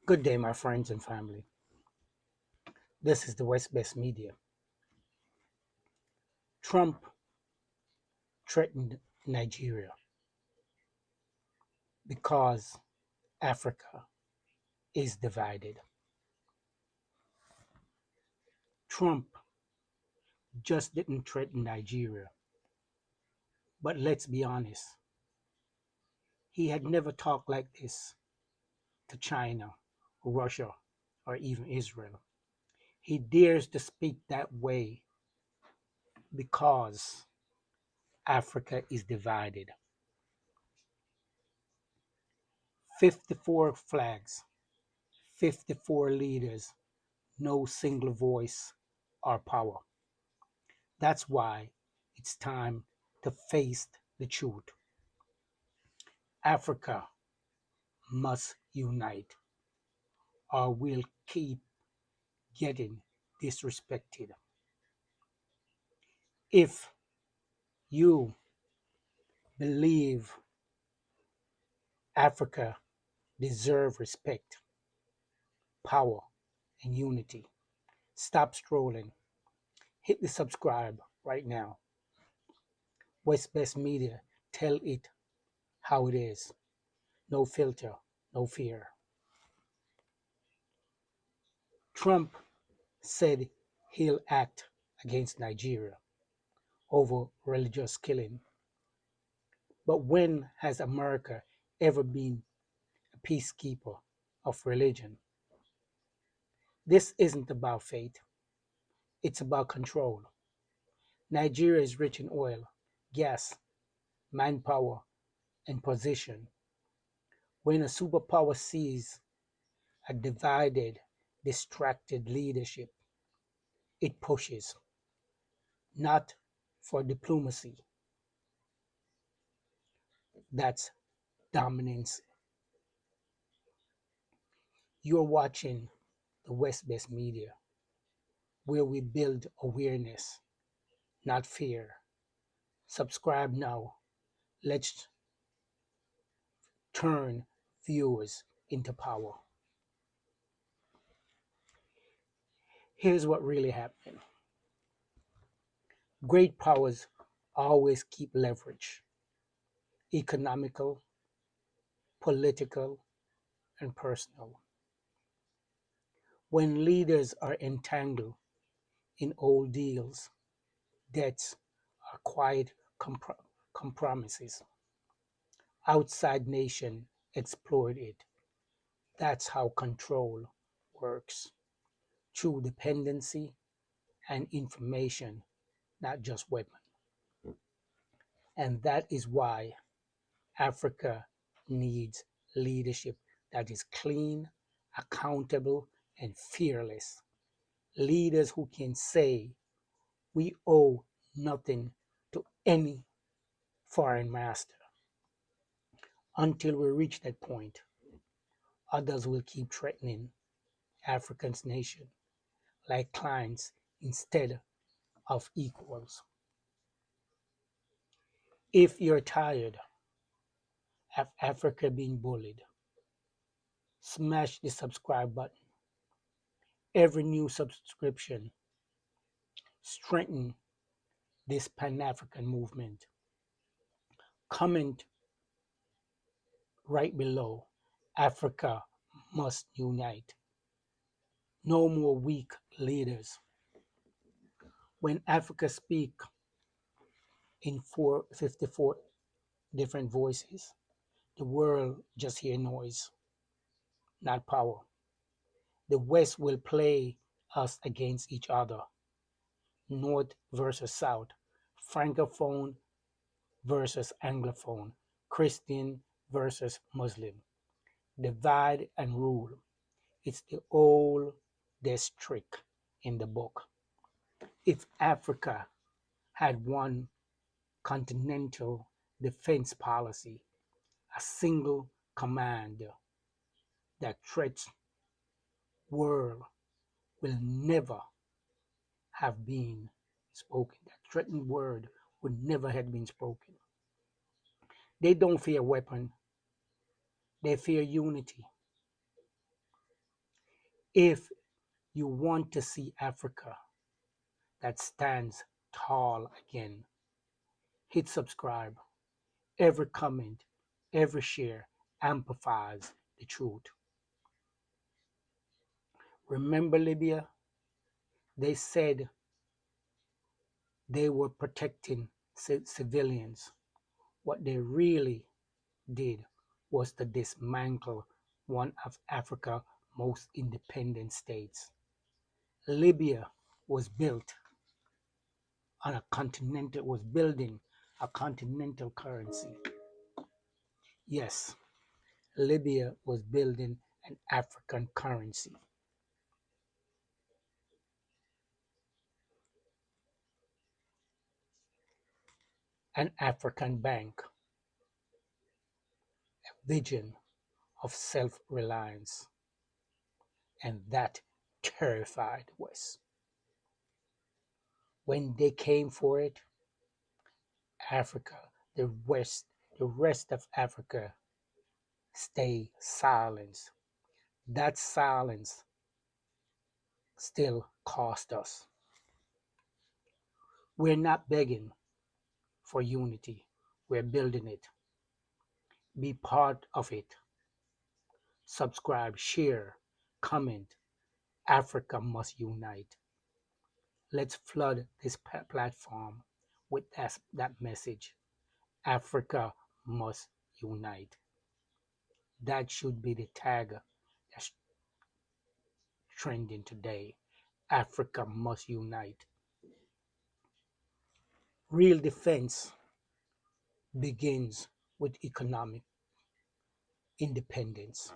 Good day, my friends and family. This is the West Best Media. Trump threatened Nigeria because Africa is divided. Trump just didn't threaten Nigeria, but let's be honest, he had never talked like this to China, Russia, or even Israel. He dares to speak that way because Africa is divided. 54 flags, 54 leaders, no single voice or power. That's why it's time to face the truth. Africa must unite or we'll keep getting disrespected. If you believe Africa deserves respect, power, and unity, stop scrolling. Hit the subscribe right now. West Best Media, tell it how it is. No filter, no fear. Trump said he'll act against Nigeria over religious killing. But when has America ever been a peacekeeper of religion? This isn't about faith, it's about control. Nigeria is rich in oil, gas, manpower, and position. When a superpower sees a divided, distracted leadership, it pushes, not for diplomacy, that's dominance. You're watching the West Best Media, where we build awareness, not fear. Subscribe now. Let's turn viewers into power. Here's what really happened. Great powers always keep leverage, economical, political, and personal. When leaders are entangled in old deals, debts, or quiet compromises, outside nation exploit it. That's how control works, through dependency and information, not just weapons. And that is why Africa needs leadership that is clean, accountable, and fearless. Leaders who can say, we owe nothing to any foreign master. Until we reach that point, others will keep threatening Africa's nation like clients instead of equals. If you're tired of Africa being bullied, smash the subscribe button. Every new subscription strengthens this Pan-African movement. Comment right below. Africa must unite. No more weak leaders. When Africa speaks in 54 different voices, the world just hear noise, not power. The West will play us against each other, North versus South, Francophone versus Anglophone, Christian versus Muslim. Divide and rule. It's the oldest trick in the book. If Africa had one continental defense policy, a single command, that threat world will never have been spoken. That threatened word would never have been spoken. They don't fear weapon, they fear unity. If you want to see Africa that stands tall again, hit subscribe. Every comment, every share amplifies the truth. Remember Libya? They said they were protecting civilians. What they really did was to dismantle one of Africa's most independent states. Libya was built on a continental was building a continental currency. Yes, Libya was building an African currency, an African bank, a vision of self-reliance, and that terrified the West. When they came for it, Africa, the rest of Africa stay silent. That silence still cost us. We're not begging for unity. We're building it. Be part of it. Subscribe, share, comment. Africa must unite. Let's flood this platform with that message. Africa must unite. That should be the tag that's trending today. Africa must unite. Real defense begins with economic independence.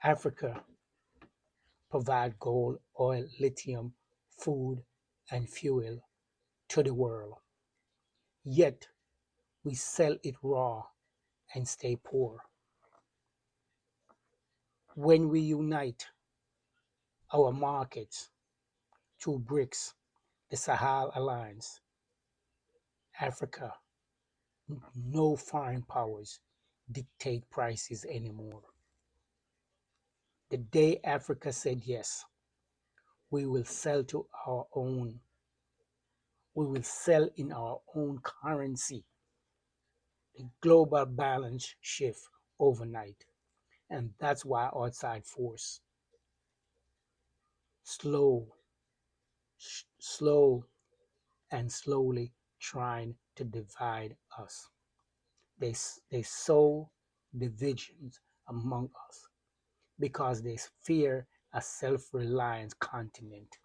Africa provides gold, oil, lithium, food, and fuel to the world. Yet we sell it raw and stay poor. When we unite our markets through BRICS, the Sahel Alliance, Africa, no foreign powers dictate prices anymore. The day Africa said yes, we will sell to our own, we will sell in our own currency. The global balance shift overnight. And that's why outside force slow, slow and slowly trying to divide us. They sow divisions among us because they fear a self-reliant continent.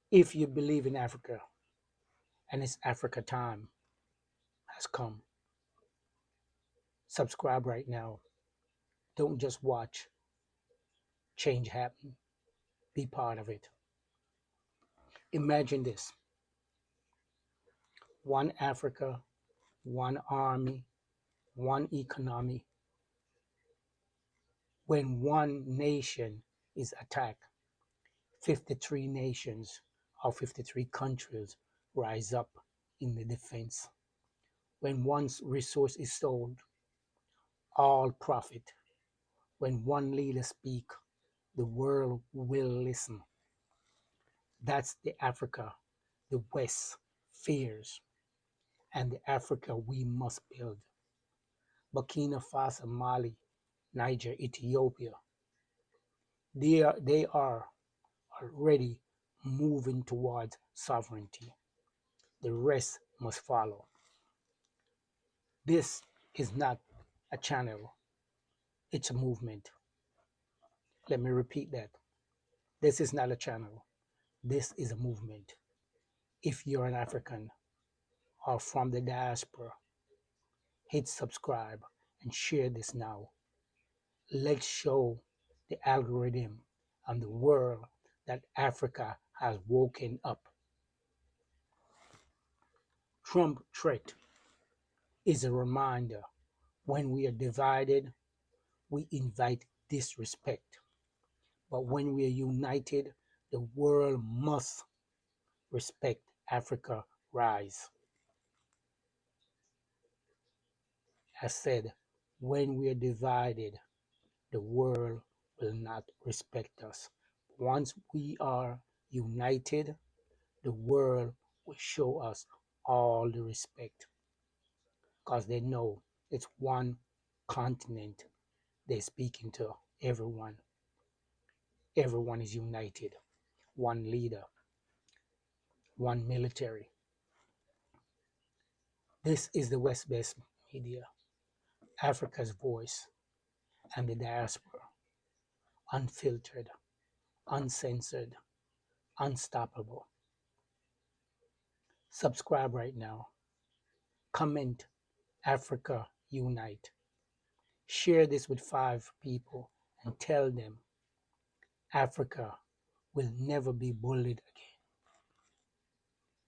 If you believe in Africa and it's Africa time has come, subscribe right now. Don't just watch change happen. Be part of it. Imagine this: one Africa, one army, one economy. When one nation is attacked, 53 nations or 53 countries rise up in the defense. When one resource is sold, all profit. When one leader speaks, the world will listen. That's the Africa the West fears and the Africa we must build. Burkina Faso, Mali, Niger, Ethiopia, they are already moving towards sovereignty. The rest must follow. This is not a channel, it's a movement. Let me repeat that. This is not a channel, this is a movement. If you're an African or from the diaspora, hit subscribe and share this now. Let's show the algorithm and the world that Africa has woken up. Trump threat is a reminder: when we are divided, we invite disrespect. But when we are united, the world must respect Africa rise. I said, when we are divided, the world will not respect us. Once we are united, the world will show us all the respect because they know it's one continent they're speaking to. Everyone is united. One leader, one military. This is the West Best Media, Africa's voice and the diaspora, unfiltered, uncensored, unstoppable. Subscribe right now. Comment Africa Unite. Share this with 5 people and tell them Africa will never be bullied again.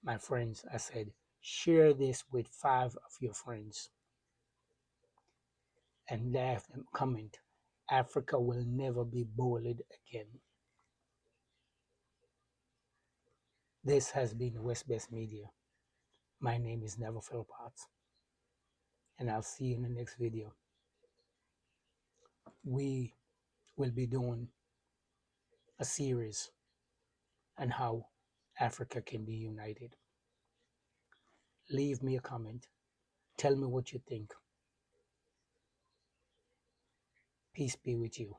My friends, I said, share this with 5 of your friends and have them comment Africa will never be bullied again. This has been West Best Media. My name is Never Potts, and I'll see you in the next video. We will be doing a series on how Africa can be united. Leave me a comment. Tell me what you think. Peace be with you.